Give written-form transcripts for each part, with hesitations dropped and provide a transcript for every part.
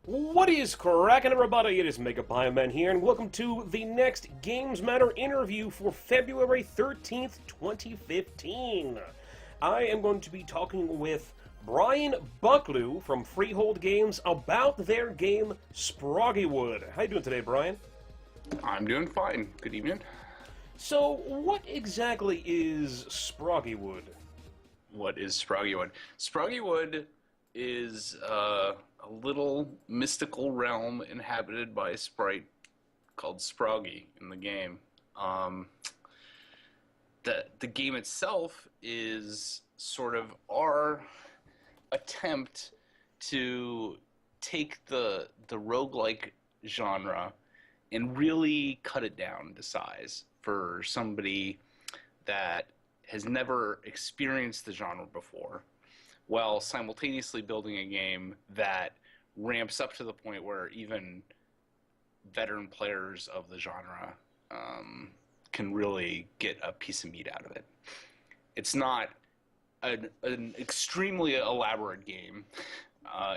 What is cracking, everybody? It is MegapiemanPHD here, and welcome to the next GamesMatter interview for February 13th, 2015. I am going to be talking with Brian Bucklew from Freehold Games about their game Sproggiwood. How you doing today, Brian? I'm doing fine. Good evening. So, what exactly is Sproggiwood? What is Sproggiwood? Sproggiwood is a little mystical realm inhabited by a sprite called Sproggy in the game. The game itself is sort of our attempt to take the roguelike genre and really cut it down to size for somebody that has never experienced the genre before, while simultaneously building a game that ramps up to the point where even veteran players of the genre can really get a piece of meat out of it. It's not an extremely elaborate game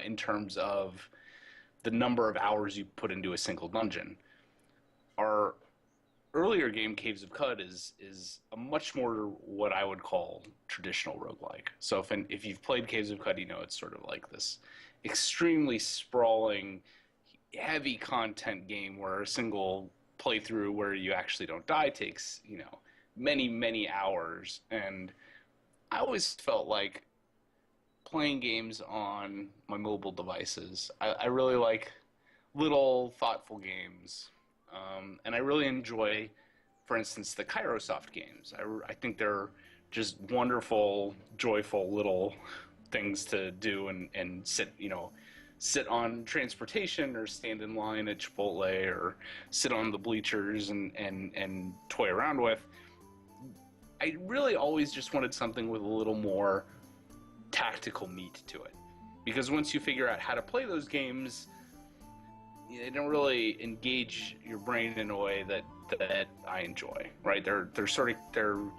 in terms of the number of hours you put into a single dungeon. Our earlier game, Caves of Cud, is a much more what I would call traditional roguelike. So if you've played Caves of Cud, you know it's sort of like this extremely sprawling, heavy content game where a single playthrough where you actually don't die takes, many, many hours. And I always felt like playing games on my mobile devices, I really like little, thoughtful games. And I really enjoy, for instance, the Kairosoft games. I think they're just wonderful, joyful little things to do and sit on transportation or stand in line at Chipotle or sit on the bleachers and toy around with. I really always just wanted something with a little more tactical meat to it. Because once you figure out how to play those games, they don't really engage your brain in a way that I enjoy, right? They're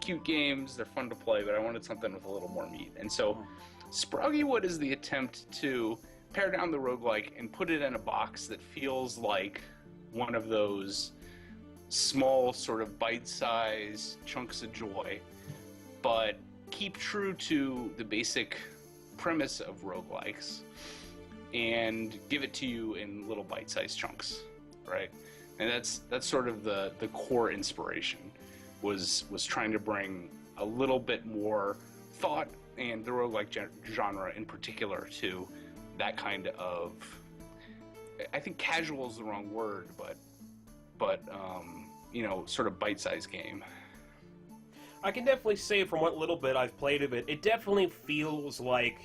cute games, they're fun to play, but I wanted something with a little more meat. And so Sproggiwood is the attempt to pare down the roguelike and put it in a box that feels like one of those small sort of bite-sized chunks of joy, but keep true to the basic premise of roguelikes and give it to you in little bite-sized chunks, right? And that's sort of the core inspiration, was trying to bring a little bit more thought and the roguelike genre in particular to that kind of, I think casual is the wrong word, but sort of bite-sized game. I can definitely say from what little bit I've played of it, it definitely feels like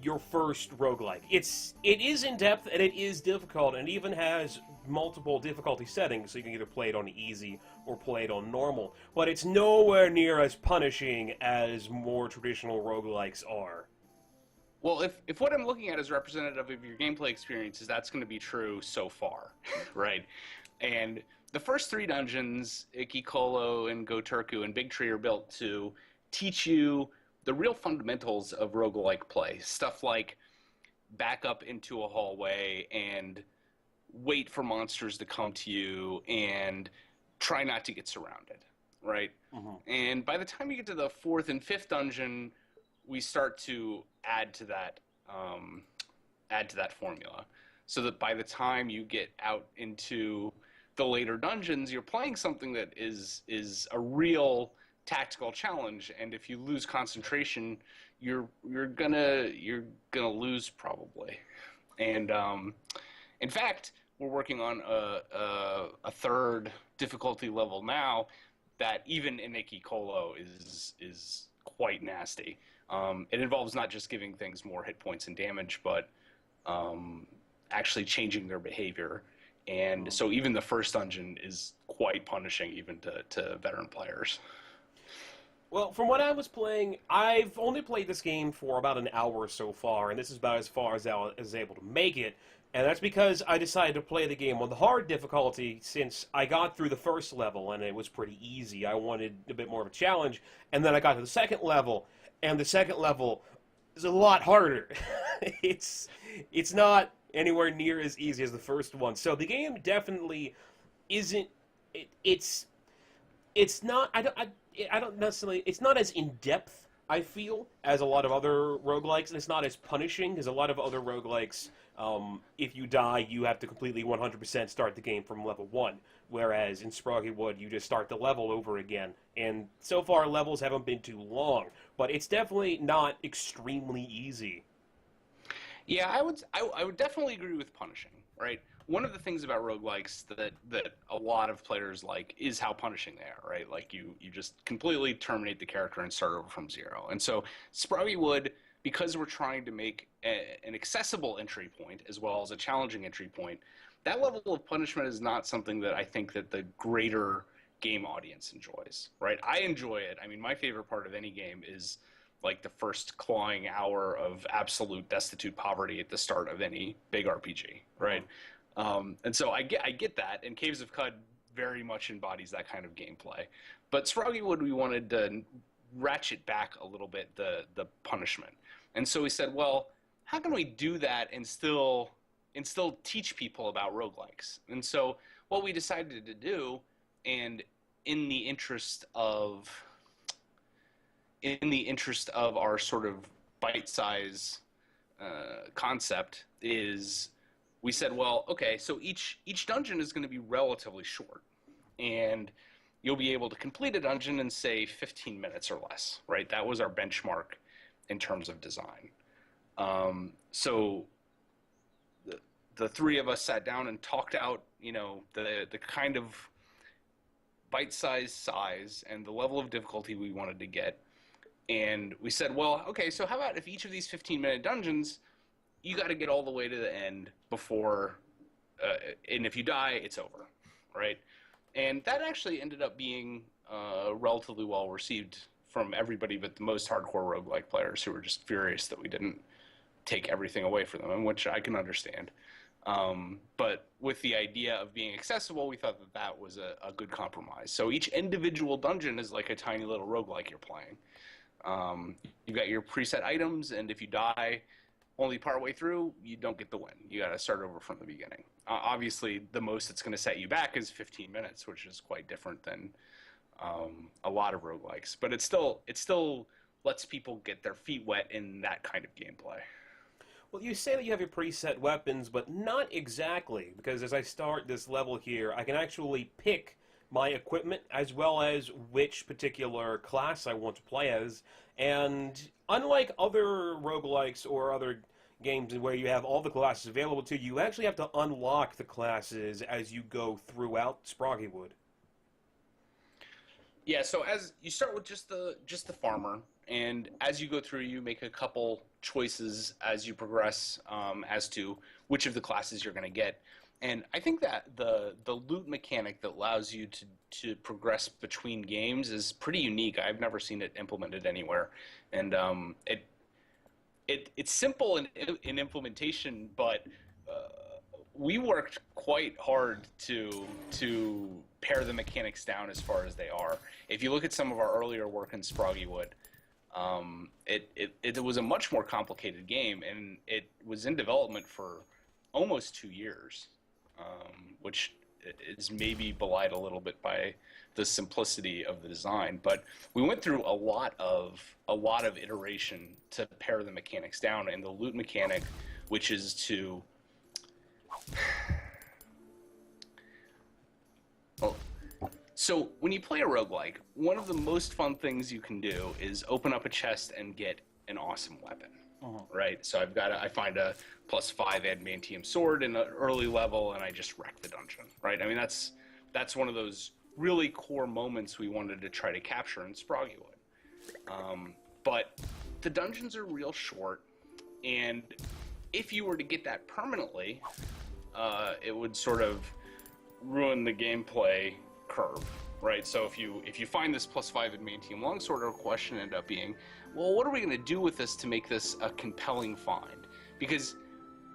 your first roguelike. It is in depth and it is difficult, and it even has multiple difficulty settings, so you can either play it on easy or play it on normal. But it's nowhere near as punishing as more traditional roguelikes are. Well, if what I'm looking at is representative of your gameplay experiences, that's going to be true so far, right? And the first three dungeons, Ikikolo and Goturku and Big Tree, are built to teach you the real fundamentals of roguelike play. Stuff like back up into a hallway and wait for monsters to come to you and try not to get surrounded, right? Mm-hmm. And by the time you get to the fourth and fifth dungeon, we start to add to that formula, so that by the time you get out into the later dungeons, you're playing something that is a real tactical challenge, and if you lose concentration, you're gonna lose probably. And in fact, we're working on a third difficulty level now that even in Ikikolo is quite nasty. It involves not just giving things more hit points and damage, but actually changing their behavior. And so even the first dungeon is quite punishing even to veteran players. Well, from what I was playing, I've only played this game for about an hour so far, and this is about as far as I was able to make it. And that's because I decided to play the game on the hard difficulty, since I got through the first level and it was pretty easy. I wanted a bit more of a challenge, and then I got to the second level, and the second level is a lot harder. It's not anywhere near as easy as the first one. So the game definitely isn't. It's not. I don't necessarily. It's not as in depth, I feel, as a lot of other roguelikes, and it's not as punishing as a lot of other roguelikes. If you die, you have to completely 100% start the game from level 1. Whereas in Sproggiwood, you just start the level over again. And so far, levels haven't been too long, but it's definitely not extremely easy. Yeah, I would definitely agree with punishing, right? One of the things about roguelikes that a lot of players like is how punishing they are, right? Like you just completely terminate the character and start over from zero. And so Sproggiwood, because we're trying to make an accessible entry point as well as a challenging entry point, that level of punishment is not something that I think that the greater game audience enjoys, right? I enjoy it. I mean, my favorite part of any game is like the first clawing hour of absolute destitute poverty at the start of any big RPG, right? And so I get that, and Caves of Cud very much embodies that kind of gameplay. But Sproggiwood, we wanted to ratchet back a little bit the punishment, and so we said, well, how can we do that and still teach people about roguelikes? And so what we decided to do, and in the interest of our sort of bite size concept, is we said, well, okay, so each dungeon is going to be relatively short, and you'll be able to complete a dungeon in, say, 15 minutes or less, right? That was our benchmark in terms of design. So the three of us sat down and talked out, the kind of bite-sized size and the level of difficulty we wanted to get. And we said, well, okay, so how about if each of these 15-minute dungeons, you got to get all the way to the end before, and if you die, it's over, right? And that actually ended up being relatively well received from everybody but the most hardcore roguelike players, who were just furious that we didn't take everything away from them, which I can understand. But with the idea of being accessible, we thought that was a good compromise. So each individual dungeon is like a tiny little roguelike you're playing. You've got your preset items, and if you die only partway through, you don't get the win. You got to start over from the beginning. Obviously, the most it's going to set you back is 15 minutes, which is quite different than a lot of roguelikes. But it still lets people get their feet wet in that kind of gameplay. Well, you say that you have your preset weapons, but not exactly, because as I start this level here, I can actually pick my equipment as well as which particular class I want to play as. And unlike other roguelikes or other games where you have all the classes available to you, you actually have to unlock the classes as you go throughout Sproggiwood. Yeah, so as you start with just the farmer, and as you go through, you make a couple choices as you progress as to which of the classes you're going to get. And I think that the loot mechanic that allows you to progress between games is pretty unique. I've never seen it implemented anywhere, and it's simple in implementation, but we worked quite hard to pare the mechanics down as far as they are. If you look at some of our earlier work in Sproggiwood, it was a much more complicated game, and it was in development for almost 2 years, which is maybe belied a little bit by the simplicity of the design. But we went through a lot of iteration to pare the mechanics down, and the loot mechanic, which is to well, so when you play a roguelike, one of the most fun things you can do is open up a chest and get an awesome weapon. Right? So I find a +5 adamantium sword in an early level, and I just wreck the dungeon. Right? I mean, that's one of those really core moments we wanted to try to capture in Sproggiwood. But the dungeons are real short, and if you were to get that permanently, it would sort of ruin the gameplay curve, right? So if you find this +5 adamantium longsword, our question ended up being, well, what are we going to do with this to make this a compelling find? Because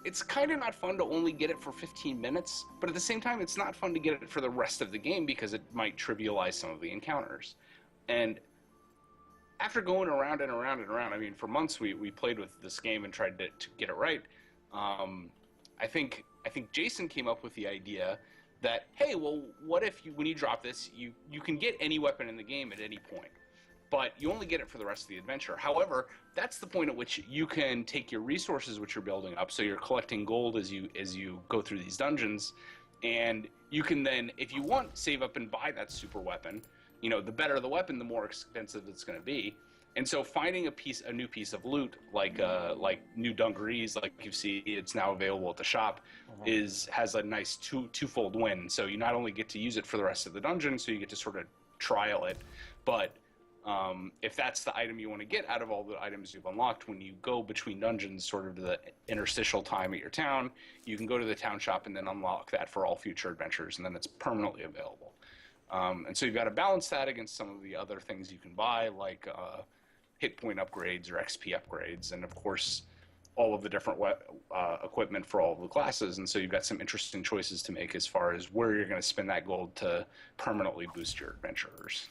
it's kind of not fun to only get it for 15 minutes, but at the same time, it's not fun to get it for the rest of the game because it might trivialize some of the encounters. And after going around and around and around, I mean, for months we played with this game and tried to get it right. I think Jason came up with the idea that, hey, well, what if when you drop this, you can get any weapon in the game at any point, but you only get it for the rest of the adventure. However, that's the point at which you can take your resources which you're building up, so you're collecting gold as you go through these dungeons, and you can then, if you want, save up and buy that super weapon. You know, the better the weapon, the more expensive it's going to be. And so finding a new piece of loot, like new dungarees, like you see, it's now available at the shop, has a nice twofold win. So you not only get to use it for the rest of the dungeon, so you get to sort of trial it, but if that's the item you want to get out of all the items you've unlocked, when you go between dungeons, sort of the interstitial time at your town, you can go to the town shop and then unlock that for all future adventures, and then it's permanently available. And so you've got to balance that against some of the other things you can buy, like hit point upgrades or XP upgrades, and of course all of the different equipment for all of the classes. And so you've got some interesting choices to make as far as where you're going to spend that gold to permanently boost your adventurers.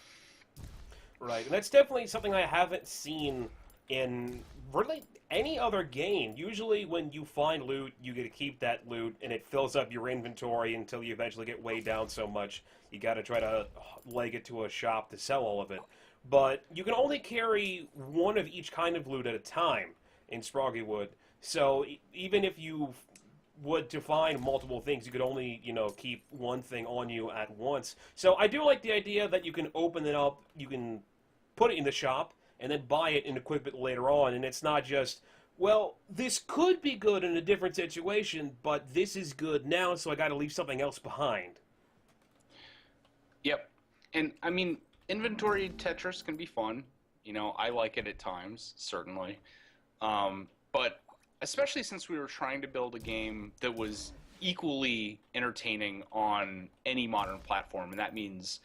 Right, and that's definitely something I haven't seen in really any other game. Usually when you find loot, you get to keep that loot, and it fills up your inventory until you eventually get weighed down so much you got to try to leg it to a shop to sell all of it. But you can only carry one of each kind of loot at a time in Sproggiwood. So even if you would to find multiple things, you could only, keep one thing on you at once. So I do like the idea that you can open it up, you can put it in the shop, and then buy it and equip it later on. And it's not just, well, this could be good in a different situation, but this is good now, so I got to leave something else behind. Yep. And, I mean, inventory Tetris can be fun. I like it at times, certainly. But especially since we were trying to build a game that was equally entertaining on any modern platform, and that means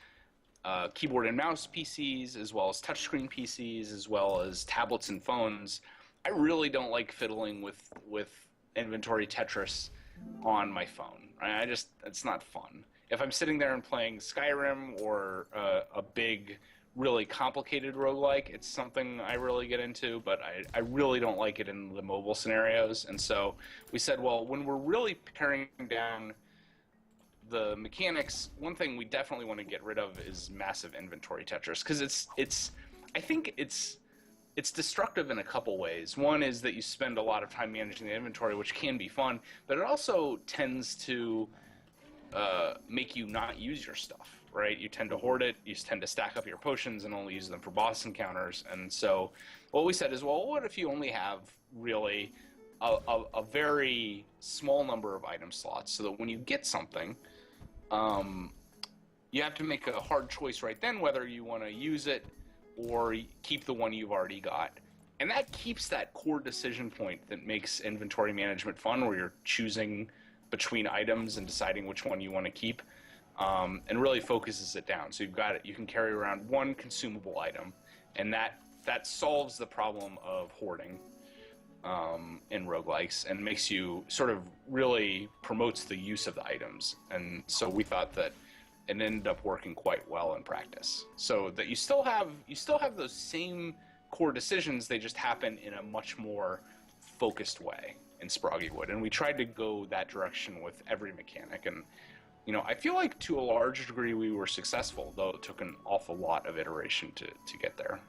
keyboard and mouse PCs, as well as touchscreen PCs, as well as tablets and phones. I really don't like fiddling with inventory Tetris on my phone. It's not fun. If I'm sitting there and playing Skyrim or a big, really complicated roguelike, it's something I really get into, but I really don't like it in the mobile scenarios. And so we said, well, when we're really paring down the mechanics, one thing we definitely want to get rid of is massive inventory Tetris, because I think it's destructive in a couple ways. One is that you spend a lot of time managing the inventory, which can be fun, but it also tends to make you not use your stuff, right? You tend to hoard it, you tend to stack up your potions and only use them for boss encounters. And so what we said is, well, what if you only have really a very small number of item slots, so that when you get something, you have to make a hard choice right then whether you want to use it or keep the one you've already got. And that keeps that core decision point that makes inventory management fun, where you're choosing between items and deciding which one you want to keep, and really focuses it down. So you can carry around one consumable item, and that solves the problem of hoarding in roguelikes, and makes you sort of really promotes the use of the items. And so we thought that it ended up working quite well in practice, so that you still have those same core decisions, they just happen in a much more focused way in Sproggiwood. And we tried to go that direction with every mechanic, and I feel like to a large degree we were successful, though it took an awful lot of iteration to get there.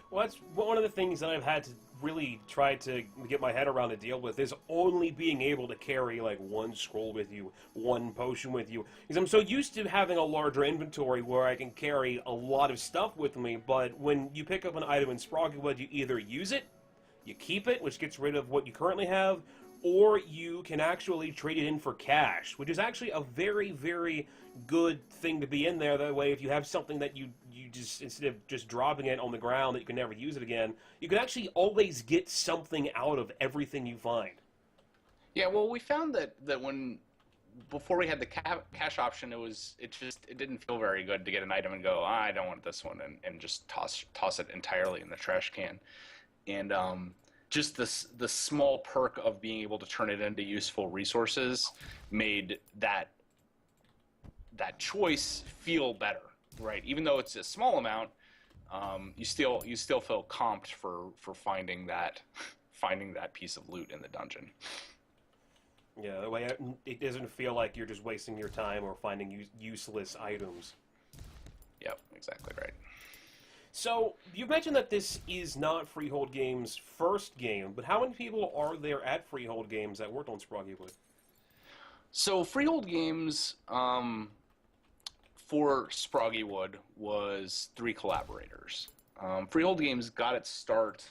Well, that's one of the things that I've had to really try to get my head around to deal with, is only being able to carry like one scroll with you, one potion with you. Because I'm so used to having a larger inventory where I can carry a lot of stuff with me, but when you pick up an item in Sproggiwood, you either use it, you keep it, which gets rid of what you currently have, or you can actually trade it in for cash, which is actually a very, very good thing to be in there. That way, if you have something that you just, instead of just dropping it on the ground that you can never use it again, you can actually always get something out of everything you find. Yeah, well, we found that before we had the cash option, it didn't feel very good to get an item and go, I don't want this one, and just toss it entirely in the trash can. And just the small perk of being able to turn it into useful resources made that choice feel better, right? Even though it's a small amount, you still feel comped for finding that piece of loot in the dungeon. Yeah, that way it doesn't feel like you're just wasting your time or finding useless items. Yep, exactly right. So, you mentioned that this is not Freehold Games' first game, but how many people are there at Freehold Games that worked on Sproggiwood? So Freehold Games, for Sproggiwood was 3 collaborators. Freehold Games got its start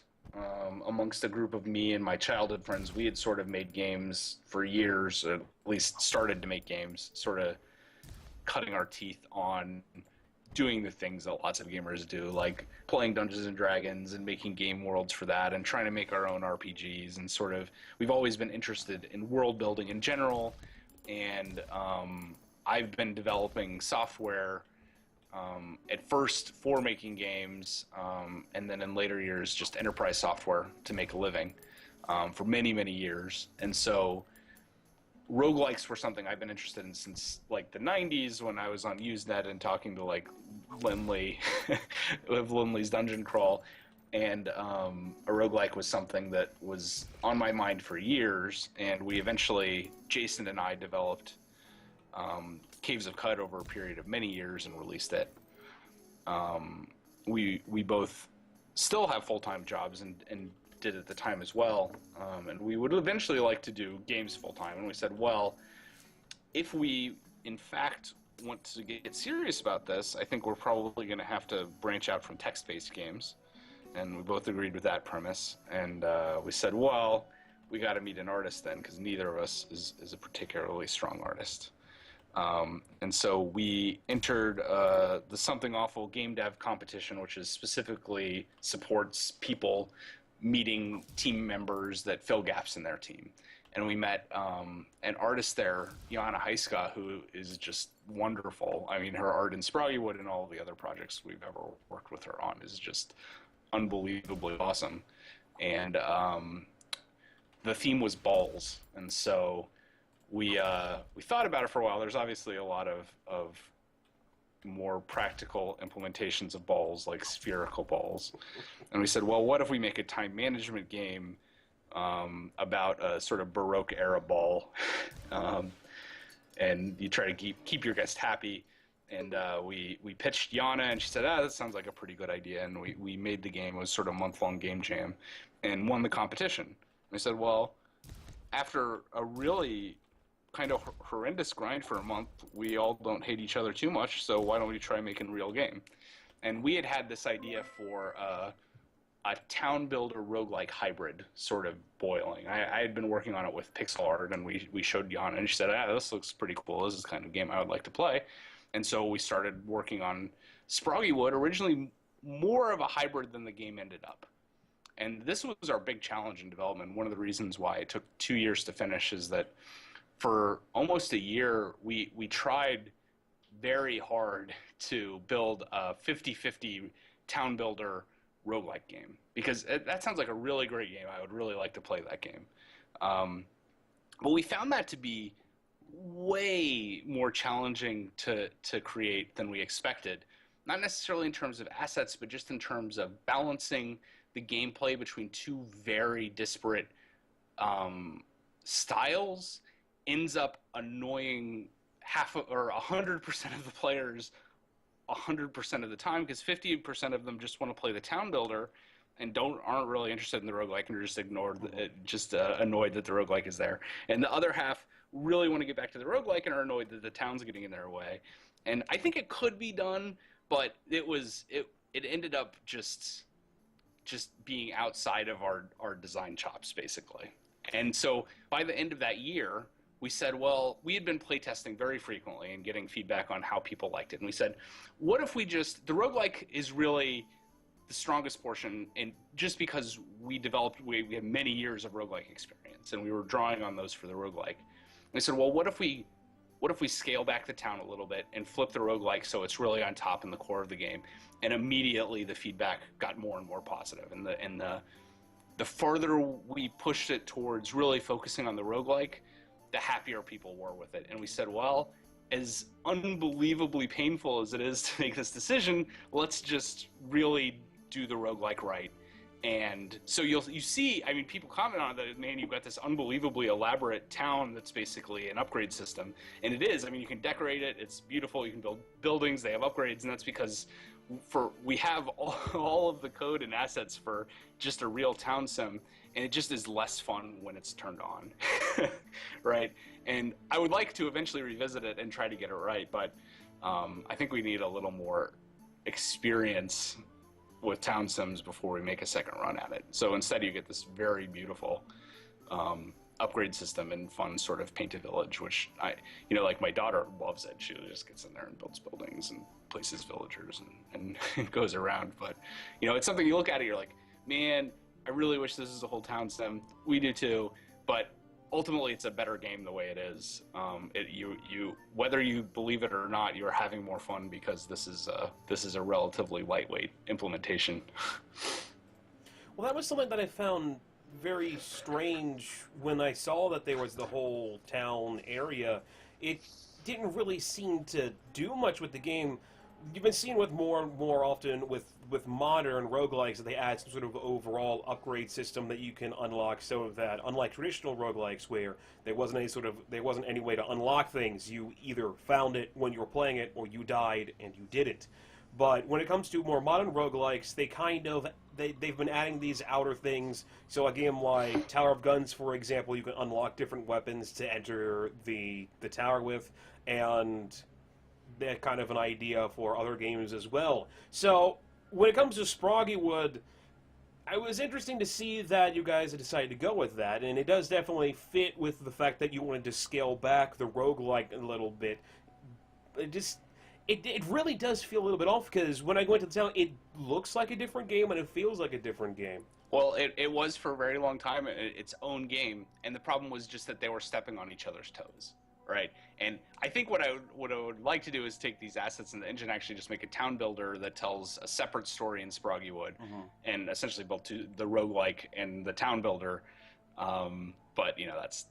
amongst a group of me and my childhood friends. We had sort of made games for years, at least started to make games, sort of cutting our teeth on doing the things that lots of gamers do, like playing Dungeons and Dragons and making game worlds for that and trying to make our own RPGs. And sort of, we've always been interested in world building in general. And I've been developing software at first for making games, and then in later years just enterprise software to make a living for many, many years. And so roguelikes were something I've been interested in since like the 90s when I was on Usenet and talking to like Lindley of Lindley's Dungeon Crawl. And a roguelike was something that was on my mind for years, and we eventually, Jason and I, developed Caves of Cud over a period of many years and released it. We both still have full-time jobs and did at the time as well, and we would eventually like to do games full-time. And we said, well, if we in fact want to get serious about this, I think we're probably going to have to branch out from text-based games. And we both agreed with that premise. And we said, well, we got to meet an artist then, because neither of us is a particularly strong artist. And so we entered the Something Awful Game Dev competition, which is specifically supports people meeting team members that fill gaps in their team. And we met an artist there, Jana Heiska, who is just wonderful. I mean, her art in Sproggiwood and all the other projects we've ever worked with her on is just unbelievably awesome. And the theme was balls. And so we thought about it for a while. There's obviously a lot of more practical implementations of balls, like spherical balls. And we said, well, what if we make a time management game about a sort of Baroque era ball, and you try to keep your guest happy. And we pitched Jana, and she said, that sounds like a pretty good idea. And we made the game. It was sort of a month-long game jam and won the competition. And we said, well, after a really kind of horrendous grind for a month, we all don't hate each other too much, so why don't we try making a real game? And we had this idea for a town builder roguelike hybrid sort of boiling. I had been working on it with pixel art, and we showed Jana, and she said, this looks pretty cool. This is the kind of game I would like to play. And so we started working on Sproggiwood, originally more of a hybrid than the game ended up. And this was our big challenge in development. One of the reasons why it took 2 years to finish is that for almost a year, we tried very hard to build a 50-50 town builder roguelike game, because that sounds like a really great game. I would really like to play that game. But we found that to be way more challenging to create than we expected. Not necessarily in terms of assets, but just in terms of balancing the gameplay between two very disparate styles ends up annoying 100% of the players 100% of the time, because 50% of them just want to play the town builder and aren't really interested in the roguelike and are just annoyed that the roguelike is there. And the other half really want to get back to the roguelike and are annoyed that the town's getting in their way. And I think it could be done, but it ended up just being outside of our design chops, basically. And so by the end of that year, we said, well, we had been playtesting very frequently and getting feedback on how people liked it. And we said, what if the roguelike is really the strongest portion, and just because we have many years of roguelike experience, and we were drawing on those for the roguelike. And we said, well, what if we scale back the town a little bit and flip the roguelike so it's really on top in the core of the game? And immediately the feedback got more and more positive. And the farther we pushed it towards really focusing on the roguelike, the happier people were with it. And we said, well, as unbelievably painful as it is to make this decision, let's just really do the roguelike right And so you see, I mean, people comment on that, man, you've got this unbelievably elaborate town that's basically an upgrade system. And it is. I mean, you can decorate it. It's beautiful. You can build buildings. They have upgrades. And that's because we have all of the code and assets for just a real town sim. And it just is less fun when it's turned on. Right? And I would like to eventually revisit it and try to get it right. But I think we need a little more experience with town sims before we make a second run at it. So instead you get this very beautiful upgrade system and fun sort of painted village, which like my daughter loves it. She just gets in there and builds buildings and places villagers and goes around. But it's something you look at it, you're like, man, I really wish this was a whole town sim. We do too, but ultimately it's a better game the way it is. Whether you believe it or not, you're having more fun because this is a relatively lightweight implementation. Well, that was something that I found very strange when I saw that there was the whole town area. It didn't really seem to do much with the game. You've been seeing with more and more often with modern roguelikes that they add some sort of overall upgrade system that you can unlock, so that unlike traditional roguelikes where there wasn't any way to unlock things, you either found it when you were playing it or you died and you didn't. But when it comes to more modern roguelikes, they've been adding these outer things. So a game like Tower of Guns, for example, you can unlock different weapons to enter the tower with, and that kind of an idea for other games as well. So when it comes to Sproggiwood, it was interesting to see that you guys had decided to go with that, and it does definitely fit with the fact that you wanted to scale back the roguelike a little bit. It really does feel a little bit off, because when I go into the town, it looks like a different game and it feels like a different game. Well, it was for a very long time its own game, and the problem was just that they were stepping on each other's toes. Right, and I think what I would like to do is take these assets in the engine, actually just make a town builder that tells a separate story in Sproggiwood, and essentially build the roguelike and the town builder. But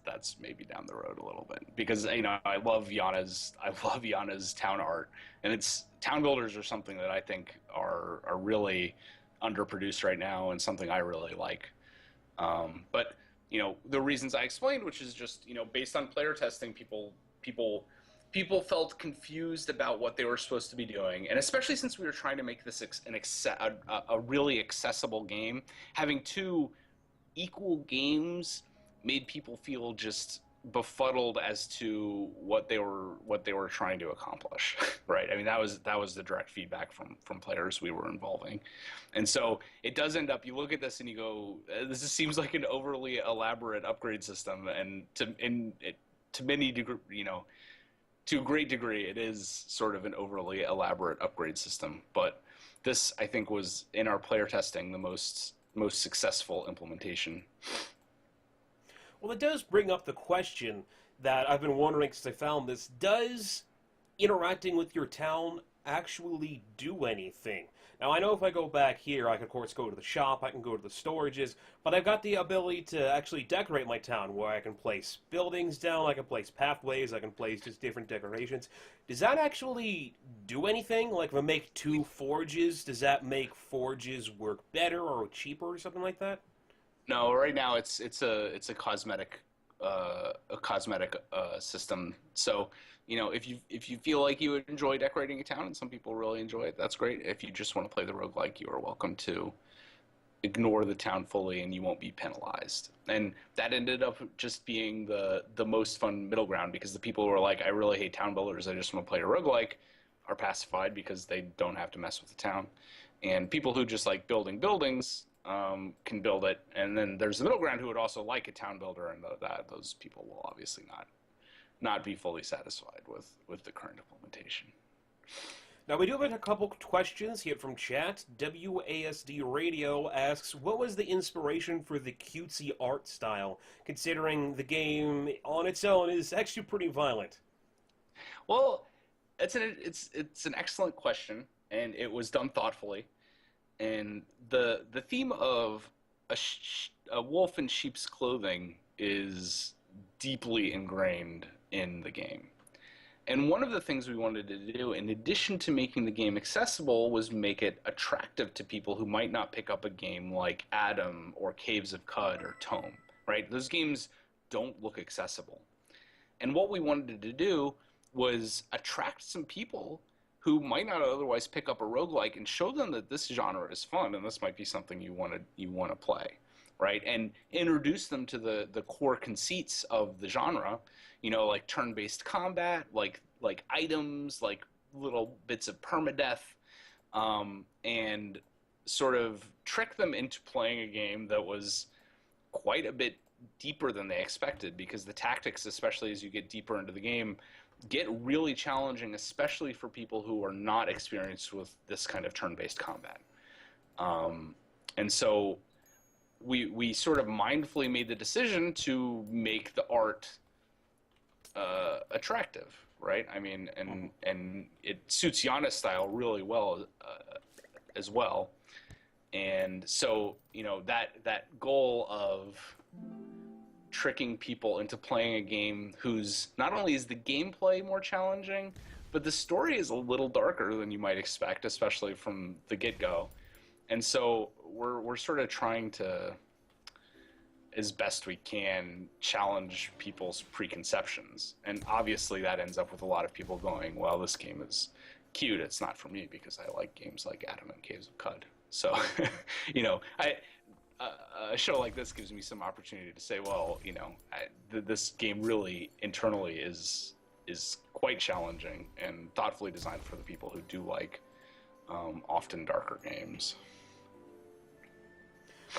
that's maybe down the road a little bit, because I love Yana's town art, and it's town builders are something that I think are really underproduced right now, and something I really like. But the reasons I explained, which is just, based on player testing, people felt confused about what they were supposed to be doing. And especially since we were trying to make this a really accessible game, having two equal games made people feel just befuddled as to what they were trying to accomplish. Right? I mean, that was the direct feedback from players we were involving. And so it does end up, you look at this and you go, this just seems like an overly elaborate upgrade system, and to a great degree it is sort of an overly elaborate upgrade system. But this, I think, was, in our player testing, the most successful implementation. Well, it does bring up the question that I've been wondering since I found this. Does interacting with your town actually do anything? Now, I know if I go back here, I can, of course, go to the shop, I can go to the storages, but I've got the ability to actually decorate my town, where I can place buildings down, I can place pathways, I can place just different decorations. Does that actually do anything? Like, if I make 2 forges, does that make forges work better or cheaper or something like that? No, right now it's a cosmetic system. So if you feel like you would enjoy decorating a town, and some people really enjoy it, that's great. If you just want to play the roguelike, you are welcome to ignore the town fully, and you won't be penalized. And that ended up just being the most fun middle ground, because the people who are like, I really hate town builders, I just want to play a roguelike, are pacified because they don't have to mess with the town. And people who just like building buildings can build it. And then there's the middle ground who would also like a town builder, and those people will obviously not be fully satisfied with the current implementation. Now, we do have a couple questions here from chat. WASD Radio asks, what was the inspiration for the cutesy art style, considering the game on its own is actually pretty violent? Well, it's an excellent question, and it was done thoughtfully. And the theme of a wolf in sheep's clothing is deeply ingrained in the game. And one of the things we wanted to do, in addition to making the game accessible, was make it attractive to people who might not pick up a game like Adam or Caves of Cud or Tome, right? Those games don't look accessible. And what we wanted to do was attract some people who might not otherwise pick up a roguelike and show them that this genre is fun and this might be something you want to play, right? And introduce them to the core conceits of the genre, you know, like turn-based combat, like items, like little bits of permadeath, and sort of trick them into playing a game that was quite a bit deeper than they expected, because the tactics, especially as you get deeper into the game, get really challenging, especially for people who are not experienced with this kind of turn-based combat. And so we sort of mindfully made the decision to make the art attractive, right? I mean, and it suits Yana's style really well as well. And so, you know, that goal of tricking people into playing a game whose not only is the gameplay more challenging, but the story is a little darker than you might expect, especially from the get-go. And so we're sort of trying to, as best we can, challenge people's preconceptions. And obviously that ends up with a lot of people going, well, this game is cute, it's not for me because I like games like Adam and Caves of Cud. So, you know, a show like this gives me some opportunity to say, well, you know, this game really internally is quite challenging and thoughtfully designed for the people who do like often darker games.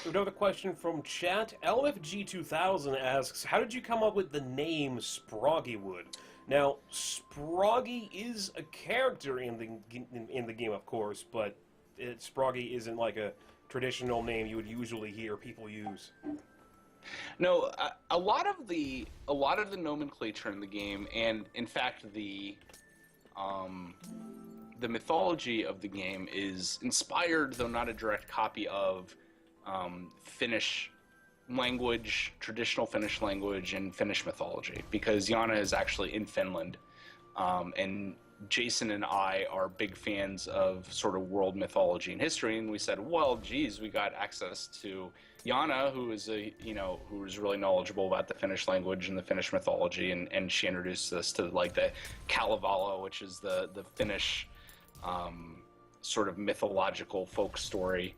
Another question from chat. LFG2000 asks, how did you come up with the name Sproggiwood? Now, Sproggy is a character in the game, of course, but Sproggy isn't like a traditional name you would usually hear people use. No, a lot of the nomenclature in the game, and in fact the mythology of the game, is inspired, though not a direct copy of, Finnish language, traditional Finnish language, and Finnish mythology, because Yana is actually in Finland, and Jason and I are big fans of sort of world mythology and history, and we said, well, geez, we got access to Yana, who is who is really knowledgeable about the Finnish language and the Finnish mythology, and she introduced us to like the Kalevala, which is the Finnish sort of mythological folk story.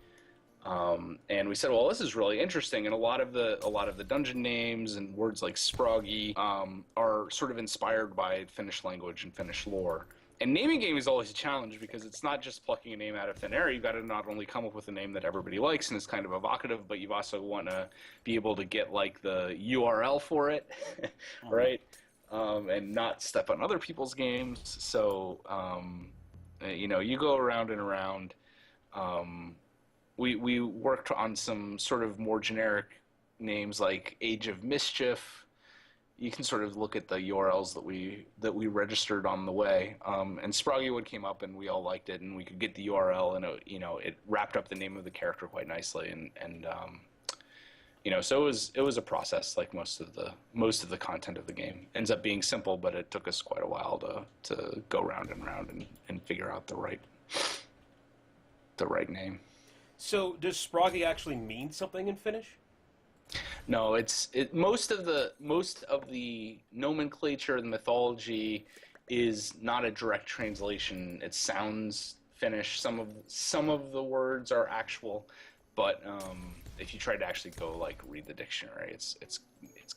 And we said, well, this is really interesting, and a lot of the dungeon names and words like Sproggy are sort of inspired by Finnish language and Finnish lore. And naming game is always a challenge because it's not just plucking a name out of thin air. You've got to not only come up with a name that everybody likes and is kind of evocative, but you also want to be able to get like the URL for it, right? And not step on other people's games. So, you know, you go around and around. We worked on some sort of more generic names like Age of Mischief. You can sort of look at the URLs that we registered on the way. And Sproggiwood came up, and we all liked it, and we could get the URL, and it wrapped up the name of the character quite nicely, and so it was a process, like most of the content of the game. Ends up being simple, but it took us quite a while to go round and round and figure out the right name. So, does Sproggy actually mean something in Finnish? No, most of the nomenclature, the mythology, is not a direct translation. It sounds Finnish. Some of the words are actual, but if you try to actually go like read the dictionary, it's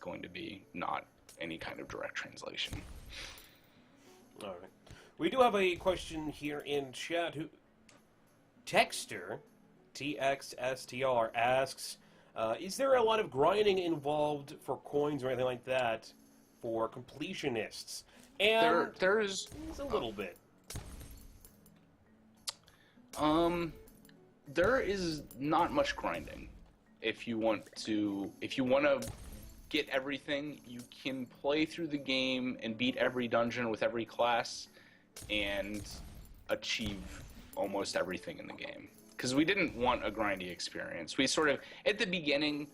going to be not any kind of direct translation. All right. We do have a question here in chat. Texter, TXSTR, asks, is there a lot of grinding involved for coins or anything like that for completionists? And there's a little bit. There is not much grinding. If you want to get everything, you can play through the game and beat every dungeon with every class and achieve almost everything in the game. Because we didn't want a grindy experience. We sort of, at the beginning,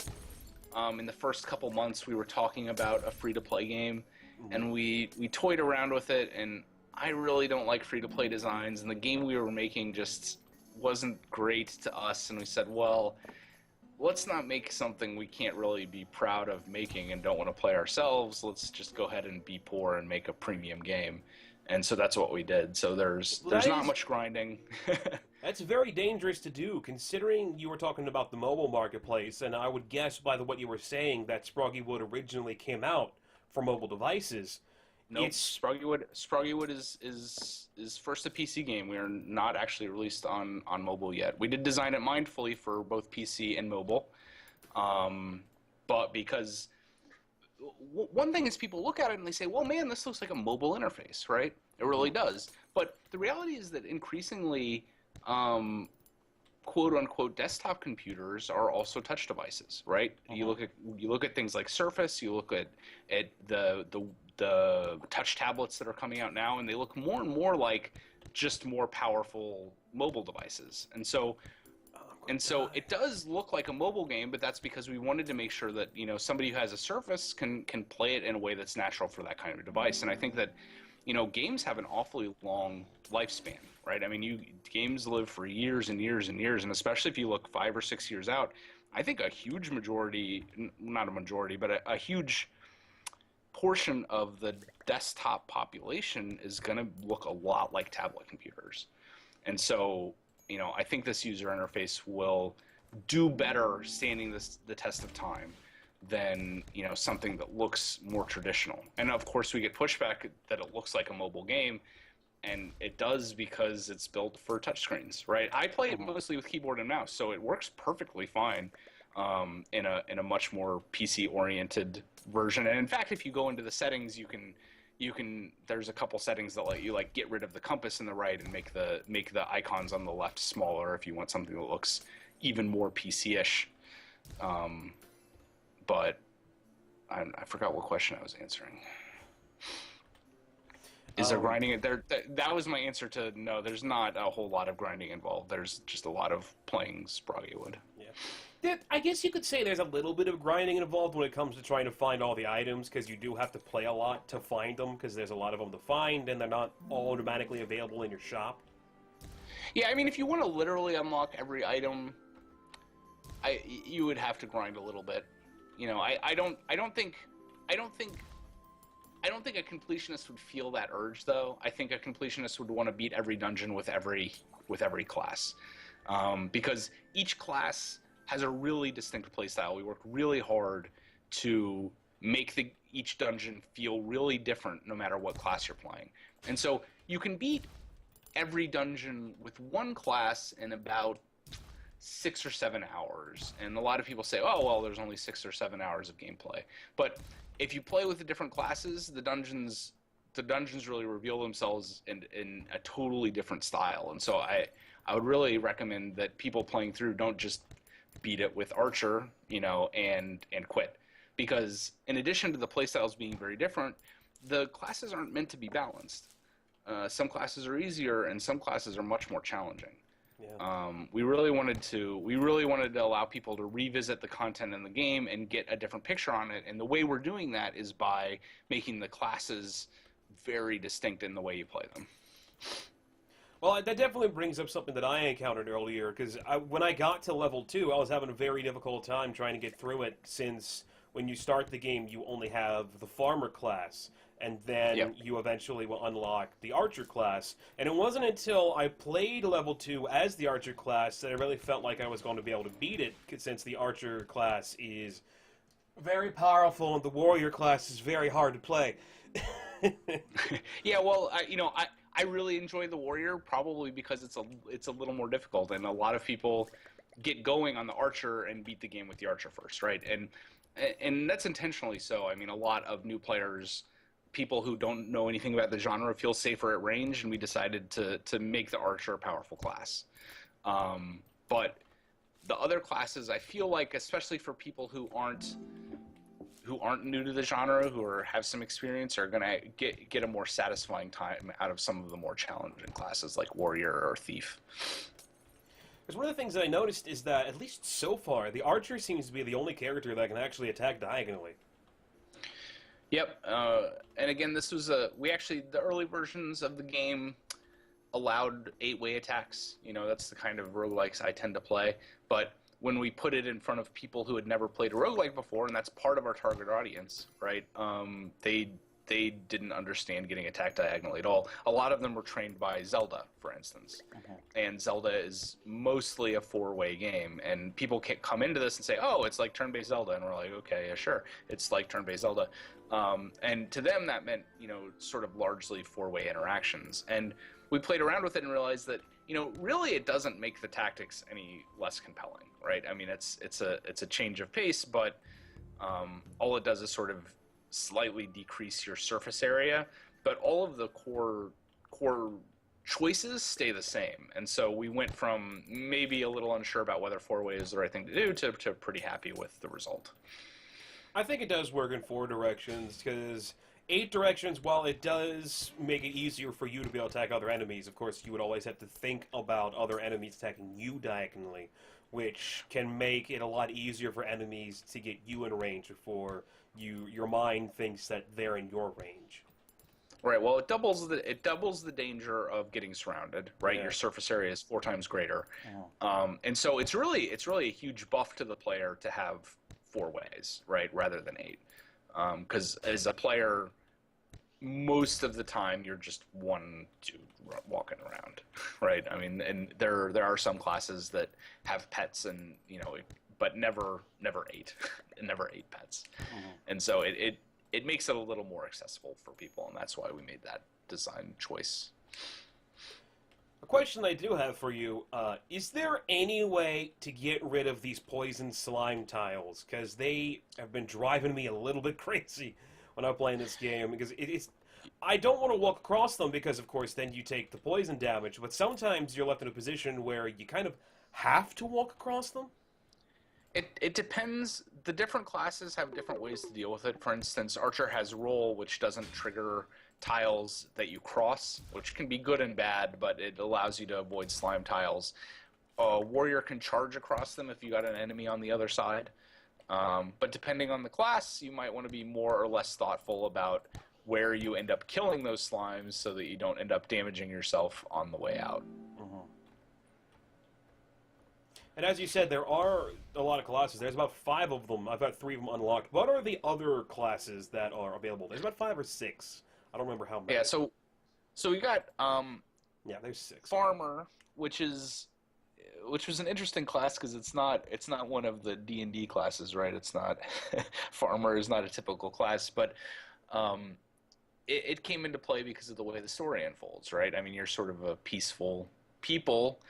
in the first couple months, we were talking about a free-to-play game, and we toyed around with it, and I really don't like free-to-play designs, and the game we were making just wasn't great to us, and we said, well, let's not make something we can't really be proud of making and don't want to play ourselves. Let's just go ahead and be poor and make a premium game. And so that's what we did. So there's not much grinding. That's very dangerous to do, considering you were talking about the mobile marketplace, and I would guess by what you were saying that Sproggiwood originally came out for mobile devices. Nope. Sproggiwood is first a PC game. We are not actually released on mobile yet. We did design it mindfully for both PC and mobile, but because one thing is people look at it and they say, well, man, this looks like a mobile interface, right? It really does. But the reality is that increasingly, quote-unquote desktop computers are also touch devices, right? You look at things like Surface, you look at the touch tablets that are coming out now, and they look more and more like just more powerful mobile devices. And so it does look like a mobile game, but that's because we wanted to make sure that, you know, somebody who has a Surface can play it in a way that's natural for that kind of device. And I think that, you know, games have an awfully long lifespan, right? I mean, games live for years and years and years, and especially if you look 5 or 6 years out, I think a huge majority, not a majority, but a huge portion of the desktop population is going to look a lot like tablet computers. And so, you know, I think this user interface will do better standing the test of time than, you know, something that looks more traditional. And of course we get pushback that it looks like a mobile game, and it does because it's built for touchscreens, right? I play it mostly with keyboard and mouse, so it works perfectly fine in a much more PC-oriented version. And in fact, if you go into the settings, you can there's a couple settings that let you like get rid of the compass in the right and make the icons on the left smaller if you want something that looks even more PC-ish. But I forgot what question I was answering. Is there grinding? That was my answer to no. There's not a whole lot of grinding involved. There's just a lot of playing Sproggiwood. Yeah. I guess you could say there's a little bit of grinding involved when it comes to trying to find all the items, because you do have to play a lot to find them, because there's a lot of them to find, and they're not all automatically available in your shop. Yeah, I mean, if you want to literally unlock every item, you would have to grind a little bit. You know, I don't think a completionist would feel that urge, though. I think a completionist would want to beat every dungeon with every class, because each class has a really distinct playstyle. We work really hard to make each dungeon feel really different, no matter what class you're playing. And so you can beat every dungeon with one class in about 6 or 7 hours. And a lot of people say, oh, well, there's only 6 or 7 hours of gameplay. But if you play with the different classes, the dungeons really reveal themselves in a totally different style. And so I would really recommend that people playing through don't just beat it with Archer, you know, and quit. Because in addition to the playstyles being very different, the classes aren't meant to be balanced. Some classes are easier, and some classes are much more challenging. Yeah. We really wanted to allow people to revisit the content in the game and get a different picture on it. And the way we're doing that is by making the classes very distinct in the way you play them. Well, that definitely brings up something that I encountered earlier, because when I got to level 2, I was having a very difficult time trying to get through it, since when you start the game, you only have the farmer class, and then you eventually will unlock the archer class. And it wasn't until I played level 2 as the archer class that I really felt like I was going to be able to beat it, since the archer class is very powerful and the warrior class is very hard to play. Yeah, well, I really enjoy the warrior, probably because it's a little more difficult, and a lot of people get going on the archer and beat the game with the archer first, right? And that's intentionally so. I mean, a lot of new players, people who don't know anything about the genre, feel safer at range, and we decided to make the archer a powerful class. But the other classes, I feel like, especially for people who aren't new to the genre, who have some experience, are going to get a more satisfying time out of some of the more challenging classes like warrior or thief. Because one of the things that I noticed is that, at least so far, the archer seems to be the only character that can actually attack diagonally. Yep. And again, this was the early versions of the game allowed 8-way attacks. You know, that's the kind of roguelikes I tend to play. But when we put it in front of people who had never played a roguelike before, and that's part of our target audience, right? They didn't understand getting attacked diagonally at all. A lot of them were trained by Zelda, for instance. And Zelda is mostly a 4-way game. And people can come into this and say, oh, it's like turn-based Zelda. And we're like, okay, yeah, sure. It's like turn-based Zelda. And to them, that meant, you know, sort of largely 4-way interactions. And we played around with it and realized that, you know, really it doesn't make the tactics any less compelling, right? I mean, it's a change of pace, but all it does is sort of slightly decrease your surface area, but all of the core choices stay the same. And so we went from maybe a little unsure about whether 4-way is the right thing to do to pretty happy with the result. I think it does work in 4 directions, because 8 directions, while it does make it easier for you to be able to attack other enemies, of course, you would always have to think about other enemies attacking you diagonally, which can make it a lot easier for enemies to get you in range before your mind thinks that they're in your range. Right. Well, it doubles the danger of getting surrounded. Right. Yeah. Your surface area is 4 times greater, and so it's really a huge buff to the player to have 4 ways, right, rather than 8. Because as a player, most of the time you're just one dude walking around, right? I mean, and there are some classes that have pets, and you know, but never 8, never 8 pets, and so it makes it a little more accessible for people, and that's why we made that design choice. A question I do have for you, is there any way to get rid of these poison slime tiles? Because they have been driving me a little bit crazy when I'm playing this game, because it's... I don't want to walk across them because, of course, then you take the poison damage, but sometimes you're left in a position where you kind of have to walk across them. It depends. The different classes have different ways to deal with it. For instance, Archer has Roll, which doesn't trigger tiles that you cross, which can be good and bad, but it allows you to avoid slime tiles. Warrior can charge across them if you got an enemy on the other side. But depending on the class, you might want to be more or less thoughtful about where you end up killing those slimes so that you don't end up damaging yourself on the way out. And as you said, there are a lot of classes. There's about 5 of them. I've got 3 of them unlocked. What are the other classes that are available? There's about 5 or 6. I don't remember how many. Yeah, so we got yeah, there's 6. Farmer, which was an interesting class because it's not one of the D&D classes, right? It's not Farmer is not a typical class, but it came into play because of the way the story unfolds, right? I mean, you're sort of a peaceful people,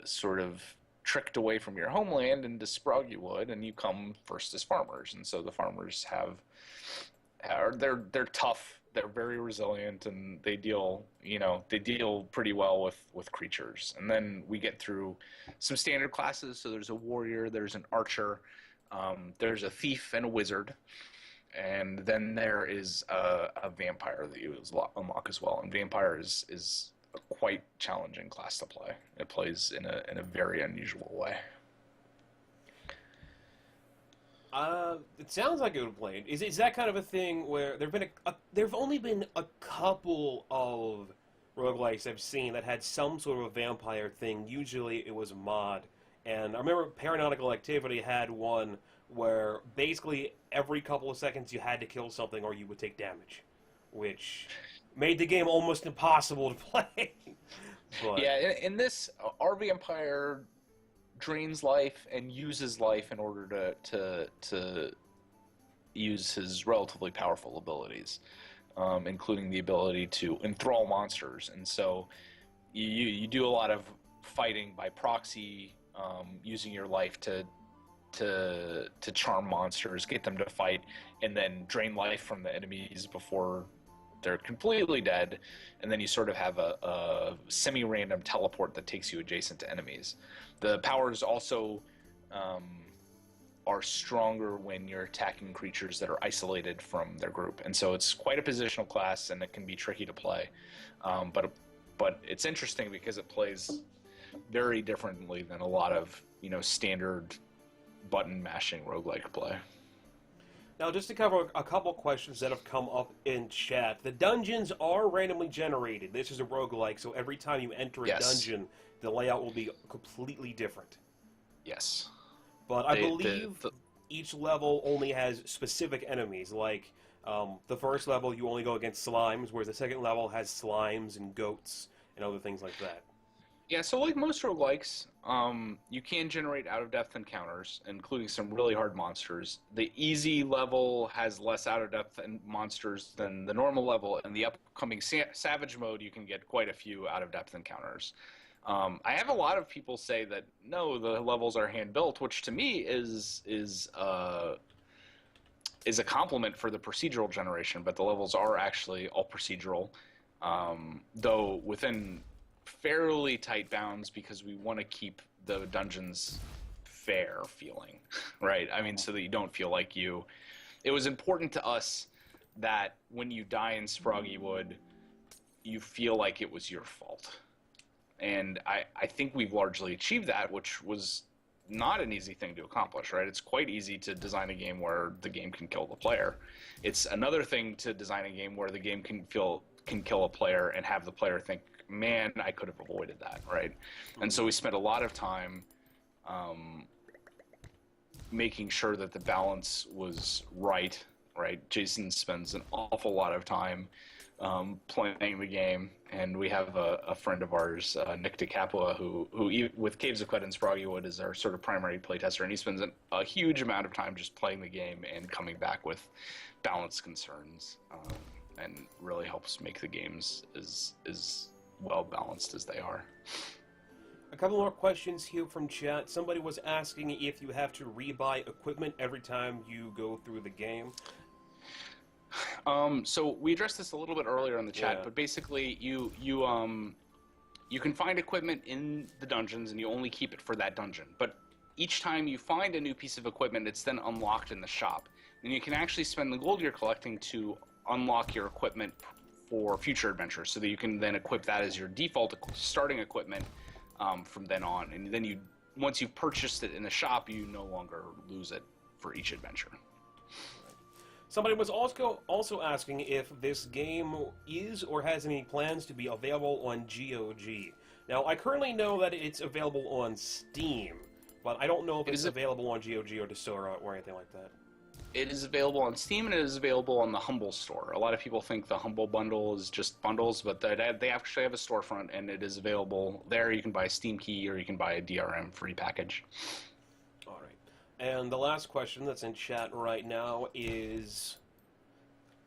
sort of tricked away from your homeland into Sproggiwood, and you come first as farmers, and so the farmers they're tough, they're very resilient, and they deal pretty well with creatures. And then we get through some standard classes. So there's a warrior, there's an archer, there's a thief and a wizard, and then there is a vampire that you unlock as well. And vampire is a quite challenging class to play. It plays in a very unusual way. It sounds like it would play. Is that kind of a thing where there've only been a couple of roguelikes I've seen that had some sort of a vampire thing. Usually it was a mod. And I remember Paranautical Activity had one where basically every couple of seconds you had to kill something or you would take damage, which made the game almost impossible to play. But... yeah, in this, our vampire drains life and uses life in order to use his relatively powerful abilities, including the ability to enthrall monsters. And so you do a lot of fighting by proxy, using your life to charm monsters, get them to fight, and then drain life from the enemies before they're completely dead, and then you sort of have a semi-random teleport that takes you adjacent to enemies. The powers also are stronger when you're attacking creatures that are isolated from their group, and so it's quite a positional class, and it can be tricky to play. But it's interesting because it plays very differently than a lot of standard button mashing roguelike play. Now, just to cover a couple questions that have come up in chat, the dungeons are randomly generated. This is a roguelike, so every time you enter a Yes. dungeon, the layout will be completely different. Yes. But I believe each level only has specific enemies. Like, the first level, you only go against slimes, whereas the second level has slimes and goats and other things like that. Yeah, so like most roguelikes, you can generate out-of-depth encounters, including some really hard monsters. The easy level has less out-of-depth monsters than the normal level, and the upcoming Savage mode, you can get quite a few out-of-depth encounters. I have a lot of people say that, no, the levels are hand-built, which to me is a compliment for the procedural generation, but the levels are actually all procedural, though within fairly tight bounds because we want to keep the dungeons fair feeling, right? I mean, so that you don't feel like you... It was important to us that when you die in Sproggiwood, you feel like it was your fault. And I think we've largely achieved that, which was not an easy thing to accomplish, right? It's quite easy to design a game where the game can kill the player. It's another thing to design a game where the game can kill a player and have the player think, man, I could have avoided that, right? And so we spent a lot of time making sure that the balance was right? Jason spends an awful lot of time playing the game, and we have a friend of ours, Nick DeCapua, who with Caves of Qud and Sproggiwood is our sort of primary playtester, and he spends a huge amount of time just playing the game and coming back with balance concerns, and really helps make the games as well balanced as they are. A couple more questions here from chat. Somebody was asking if you have to rebuy equipment every time you go through the game. So we addressed this a little bit earlier in the chat, but basically you can find equipment in the dungeons and you only keep it for that dungeon. But each time you find a new piece of equipment, it's then unlocked in the shop. And you can actually spend the gold you're collecting to unlock your equipment for future adventures, so that you can then equip that as your default starting equipment from then on. And then once you've purchased it in the shop, you no longer lose it for each adventure. Somebody was also asking if this game is or has any plans to be available on GOG. Now, I currently know that it's available on Steam, but I don't know if it's available on GOG or Desora or anything like that. It is available on Steam, and it is available on the Humble store. A lot of people think the Humble bundle is just bundles, but they actually have a storefront, and it is available there. You can buy a Steam key, or you can buy a DRM free package. All right. And the last question that's in chat right now is,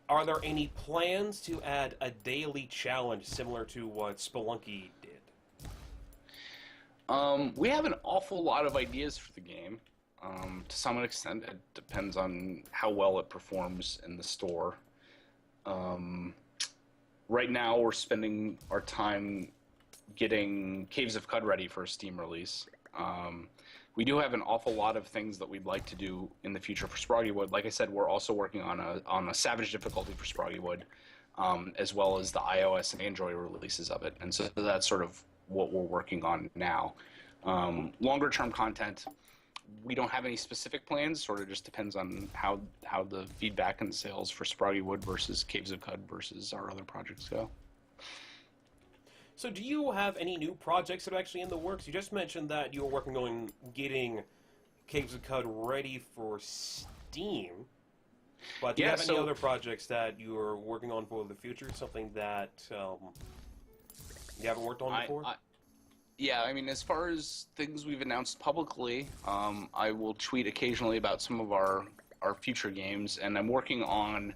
are there any plans to add a daily challenge similar to what Spelunky did? We have an awful lot of ideas for the game. To some extent, it depends on how well it performs in the store. Right now, we're spending our time getting Caves of Qud ready for a Steam release. We do have an awful lot of things that we'd like to do in the future for Sproggiwood. Like I said, we're also working on a Savage difficulty for Sproggiwood, as well as the iOS and Android releases of it. And so that's sort of what we're working on now. Longer term content, we don't have any specific plans. Sort of just depends on how the feedback and sales for Sproggiwood versus Caves of Qud versus our other projects go. So do you have any new projects that are actually in the works? You just mentioned that you were working on getting Caves of Qud ready for Steam, but do you have any other projects that you are working on for the future? Something that you haven't worked on before? Yeah, I mean, as far as things we've announced publicly, I will tweet occasionally about some of our future games, and I'm working on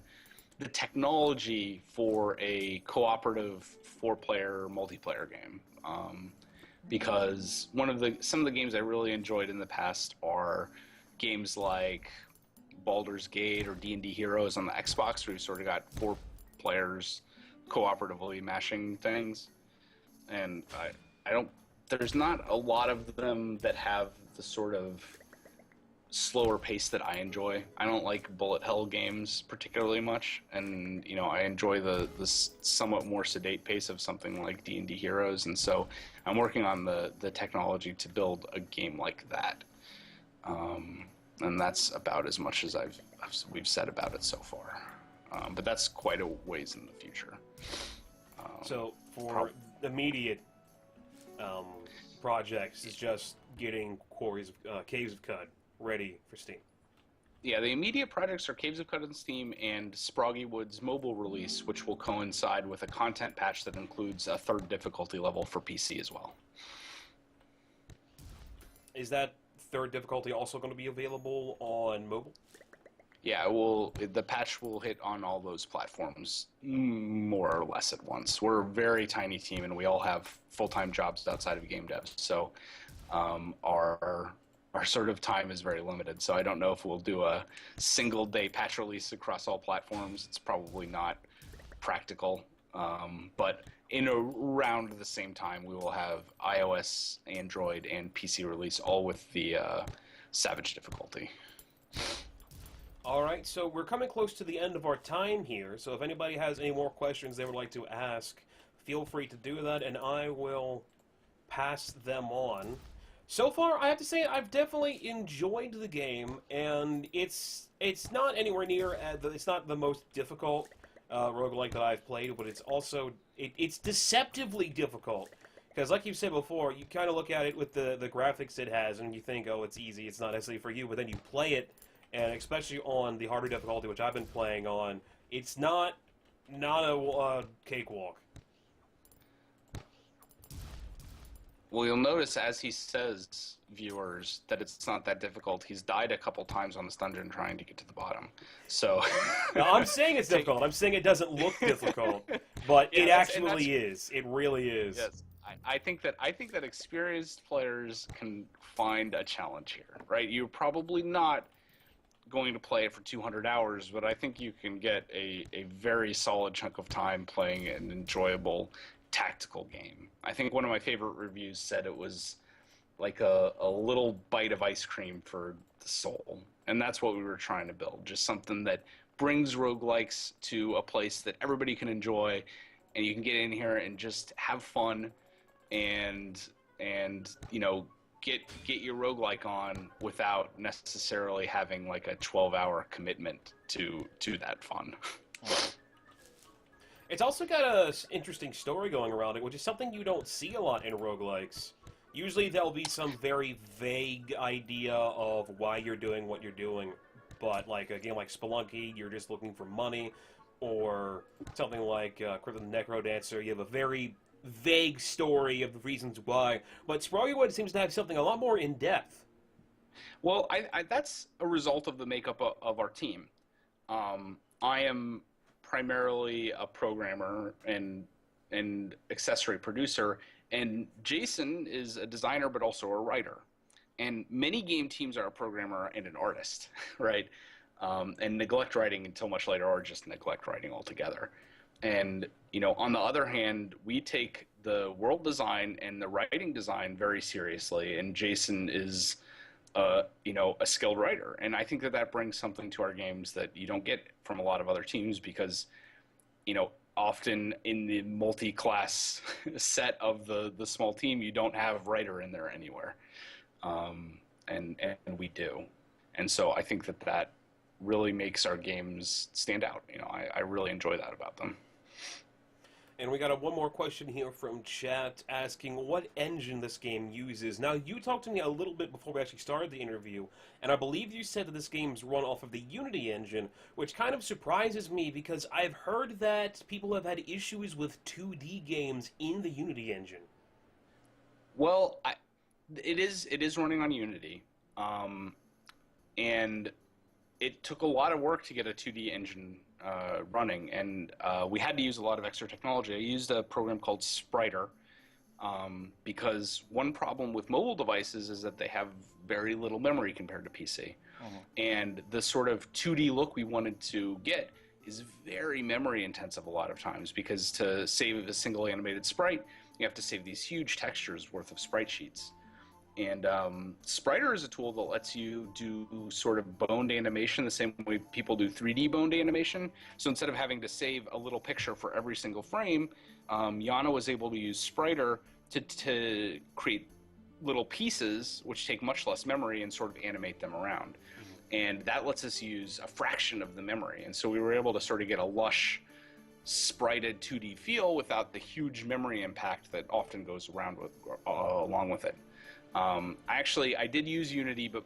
the technology for a cooperative 4-player multiplayer game. Because some of the games I really enjoyed in the past are games like Baldur's Gate or D&D Heroes on the Xbox, where you sort of got 4 players cooperatively mashing things, and there's not a lot of them that have the sort of slower pace that I enjoy. I don't like bullet hell games particularly much, and I enjoy the somewhat more sedate pace of something like D&D Heroes, and so I'm working on the technology to build a game like that. And that's about as much as we've said about it so far. But that's quite a ways in the future. So for immediate projects, is just getting Caves of Cud ready for Steam. Yeah, the immediate projects are Caves of Cud on Steam and Sproggiwood's mobile release, which will coincide with a content patch that includes a 3rd difficulty level for PC as well. Is that 3rd difficulty also going to be available on mobile? Yeah, the patch will hit on all those platforms more or less at once. We're a very tiny team, and we all have full-time jobs outside of game devs, so our sort of time is very limited. So I don't know if we'll do a single-day patch release across all platforms. It's probably not practical, but in around the same time, we will have iOS, Android, and PC release, all with the Savage difficulty. All right, so we're coming close to the end of our time here, so if anybody has any more questions they would like to ask, feel free to do that, and I will pass them on. So far, I have to say, I've definitely enjoyed the game, and it's not anywhere near, it's not the most difficult roguelike that I've played, but it's also, it's deceptively difficult. Because like you've said before, you kind of look at it with the graphics it has, and you think, oh, it's easy, it's not necessarily for you, but then you play it, and especially on the harder difficulty, which I've been playing on, it's not a cakewalk. Well, you'll notice as he says, viewers, that it's not that difficult. He's died a couple times on this dungeon trying to get to the bottom. So now, I'm saying it's difficult. I'm saying it doesn't look difficult, but it actually is. It really is. Yes, I think that experienced players can find a challenge here, right? You're probably not going to play it for 200 hours, but I think you can get a very solid chunk of time playing an enjoyable tactical game. I think one of my favorite reviews said it was like a little bite of ice cream for the soul. And that's what we were trying to build. Just something that brings roguelikes to a place that everybody can enjoy, and you can get in here and just have fun and you know, get your roguelike on without necessarily having like a 12-hour commitment to that fun. It's also got an interesting story going around it, which is something you don't see a lot in roguelikes. Usually there'll be some very vague idea of why you're doing what you're doing, but like a game like Spelunky, you're just looking for money, or something like Crypt of the Necrodancer, you have a very vague story of the reasons why, but Sproggiwood seems to have something a lot more in-depth. Well, I that's a result of the makeup of our team. I am primarily a programmer and accessory producer, and Jason is a designer but also a writer. And many game teams are a programmer and an artist, right? And neglect writing until much later, or just neglect writing altogether. And, you know, on the other hand, we take the world design and the writing design very seriously, and Jason is you know, a skilled writer. And I think that brings something to our games that you don't get from a lot of other teams, because, you know, often in the multi-class set of the small team, you don't have writer in there anywhere. And we do. And so I think that really makes our games stand out. You know, I really enjoy that about them. And we got one more question here from chat asking what engine this game uses. Now, you talked to me a little bit before we actually started the interview, and I believe you said that this game's run off of the Unity engine, which kind of surprises me because I've heard that people have had issues with 2D games in the Unity engine. Well, it is running on Unity, and it took a lot of work to get a 2D engine running, and we had to use a lot of extra technology. I used a program called Spriter, because one problem with mobile devices is that they have very little memory compared to PC. And the sort of 2D look we wanted to get is very memory intensive a lot of times, because to save a single animated sprite, you have to save these huge textures worth of sprite sheets. And Spriter is a tool that lets you do sort of boned animation the same way people do 3D boned animation. So instead of having to save a little picture for every single frame, Yana was able to use Spriter to create little pieces which take much less memory and sort of animate them around. and that lets us use a fraction of the memory. And so we were able to sort of get a lush, sprited 2D feel without the huge memory impact that often goes around with along with it. I did use Unity, but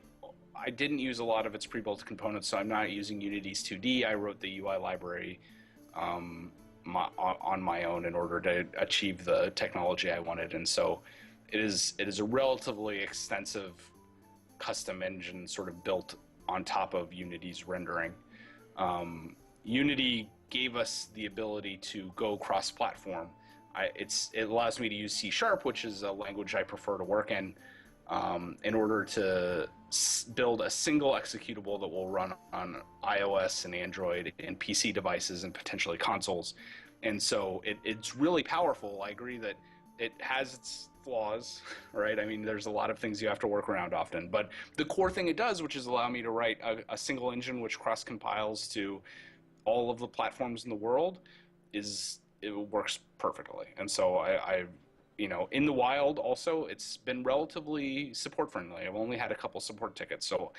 I didn't use a lot of its pre-built components, so I'm not using Unity's 2D. I wrote the UI library on my own in order to achieve the technology I wanted, and so it is a relatively extensive custom engine sort of built on top of Unity's rendering. Unity gave us the ability to go cross-platform. It allows me to use C#, which is a language I prefer to work in order to build a single executable that will run on iOS and Android and PC devices and potentially consoles. And so it's really powerful. I agree that it has its flaws, right? I mean, there's a lot of things you have to work around often, but the core thing it does, which is allow me to write a single engine which cross-compiles to all of the platforms in the world, it works perfectly. And so I in the wild also, it's been relatively support friendly. I've only had a couple support tickets, so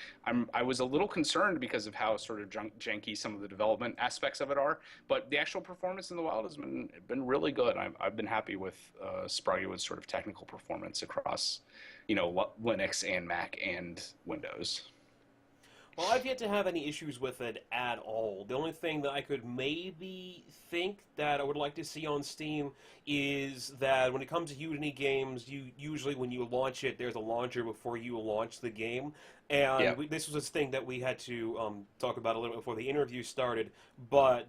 I was a little concerned because of how sort of janky some of the development aspects of it are. But the actual performance in the wild has been really good. I've been happy with Sproggiwood's sort of technical performance across, Linux and Mac and Windows. Well, I've yet to have any issues with it at all. The only thing that I could maybe think that I would like to see on Steam is that when it comes to Unity games, you usually, when you launch it, there's a launcher before you launch the game. And this was a thing that we had to talk about a little bit before the interview started. But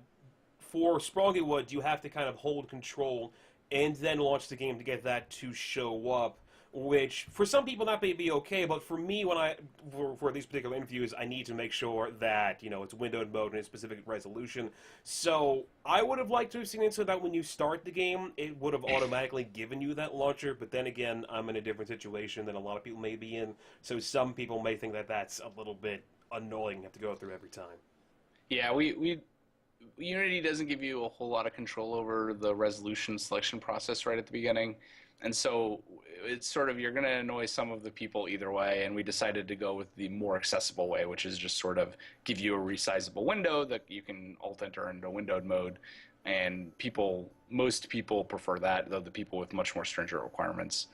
for Sproggiwood, you have to kind of hold control and then launch the game to get that to show up. Which, for some people, that may be okay, but for me, for these particular interviews, I need to make sure that, it's windowed mode and a specific resolution. So, I would have liked to have seen it so that when you start the game, it would have automatically given you that launcher, but then again, I'm in a different situation than a lot of people may be in, so some people may think that that's a little bit annoying to have to go through every time. Yeah, Unity doesn't give you a whole lot of control over the resolution selection process right at the beginning. And so it's sort of, you're going to annoy some of the people either way, and we decided to go with the more accessible way, which is just sort of give you a resizable window that you can alt-enter into windowed mode, and most people prefer that, though the people with much more stringent requirements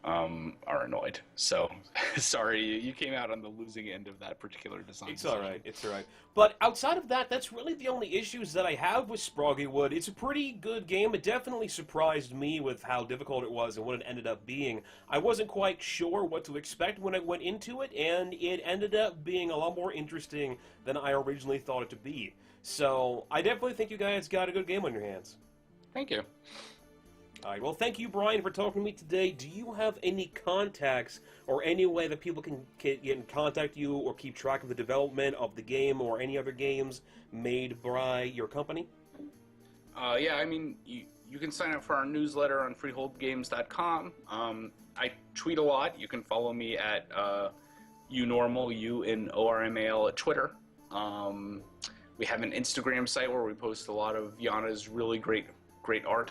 are annoyed. So, sorry, you came out on the losing end of that particular design. It's all right. But outside of that, that's really the only issues that I have with Sproggiwood. It's a pretty good game. It definitely surprised me with how difficult it was and what it ended up being. I wasn't quite sure what to expect when I went into it, and it ended up being a lot more interesting than I originally thought it to be. So, I definitely think you guys got a good game on your hands. Thank you. All right, well, thank you, Brian, for talking to me today. Do you have any contacts or any way that people can get in contact you or keep track of the development of the game or any other games made by your company? Yeah, I mean, you can sign up for our newsletter on freeholdgames.com. I tweet a lot. You can follow me at unormal, UNORMAL at Twitter. We have an Instagram site where we post a lot of Yana's really great art.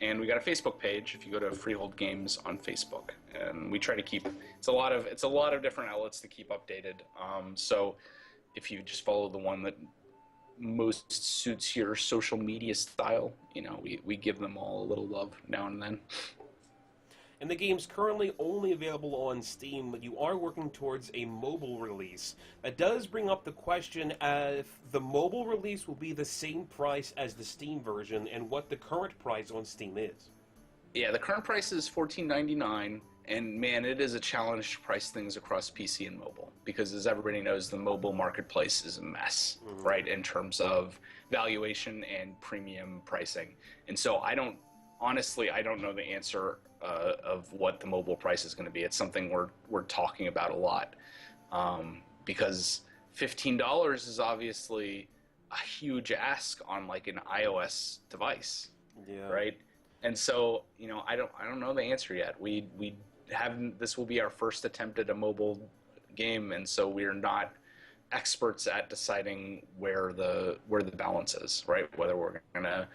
And we got a Facebook page if you go to Freehold Games on Facebook, and we try to keep it's a lot of different outlets to keep updated. So if you just follow the one that most suits your social media style, we give them all a little love now and then. And the game's currently only available on Steam, but you are working towards a mobile release. That does bring up the question if the mobile release will be the same price as the Steam version, and what the current price on Steam is. Yeah, the current price is $14.99, and man, it is a challenge to price things across PC and mobile, because as everybody knows, the mobile marketplace is a mess, right, in terms of valuation and premium pricing. And so I don't know the answer of what the mobile price is going to be. It's something we're talking about a lot, because $15 is obviously a huge ask on like an iOS device, right? And so I don't know the answer yet. We haven't. This will be our first attempt at a mobile game, and so we're not experts at deciding where the balance is, right? Whether we're going to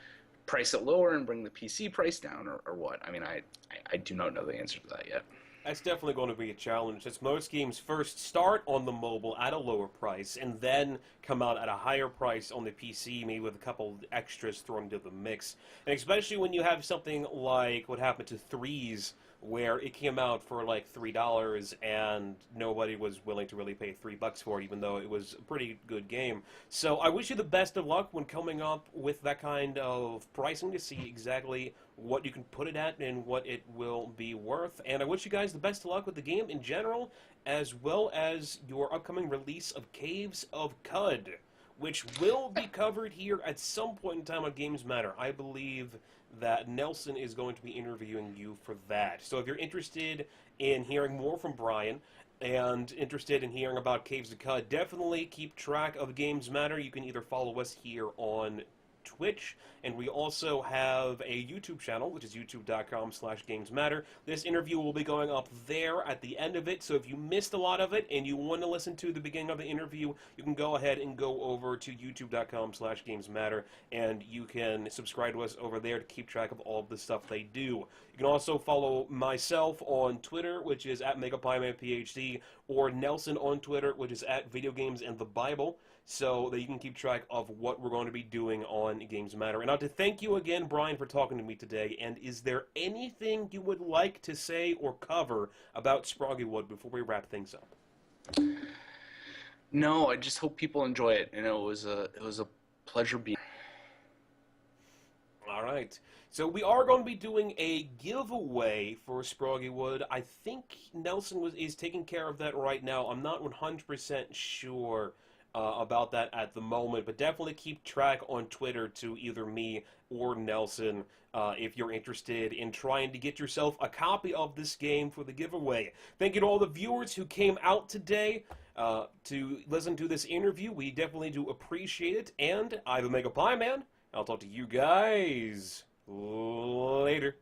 price it lower and bring the PC price down, or what. I mean, I do not know the answer to that yet. That's definitely going to be a challenge, since most games first start on the mobile at a lower price and then come out at a higher price on the PC, maybe with a couple extras thrown into the mix. And especially when you have something like what happened to Threes, where it came out for like $3 and nobody was willing to really pay $3 for it, even though it was a pretty good game. So I wish you the best of luck when coming up with that kind of pricing to see exactly what you can put it at and what it will be worth. And I wish you guys the best of luck with the game in general, as well as your upcoming release of Caves of Cud, which will be covered here at some point in time on GamesMatter. I believe that Nelson is going to be interviewing you for that. So if you're interested in hearing more from Brian and interested in hearing about Caves of Cud, definitely keep track of GamesMatter. You can either follow us here on Twitch, and we also have a YouTube channel, which is youtube.com/GamesMatter. This interview will be going up there at the end of it, so if you missed a lot of it and you want to listen to the beginning of the interview, you can go ahead and go over to youtube.com/GamesMatter, and you can subscribe to us over there to keep track of all of the stuff they do. You can also follow myself on Twitter, which is at MegapiemanPHD, or Nelson on Twitter, which is at VideoGamesAndTheBible, so that you can keep track of what we're going to be doing on GamesMatter. And I'd like to thank you again, Brian, for talking to me today. And is there anything you would like to say or cover about Sproggiwood before we wrap things up? No, I just hope people enjoy it. You know, it was a pleasure being. All right. So we are going to be doing a giveaway for Sproggiwood. I think Nelson is taking care of that right now. I'm not 100% sure about that at the moment, but definitely keep track on Twitter to either me or Nelson if you're interested in trying to get yourself a copy of this game for the giveaway. Thank you to all the viewers who came out today to listen to this interview. We definitely do appreciate it, and I'm the Megapieman. I'll talk to you guys later.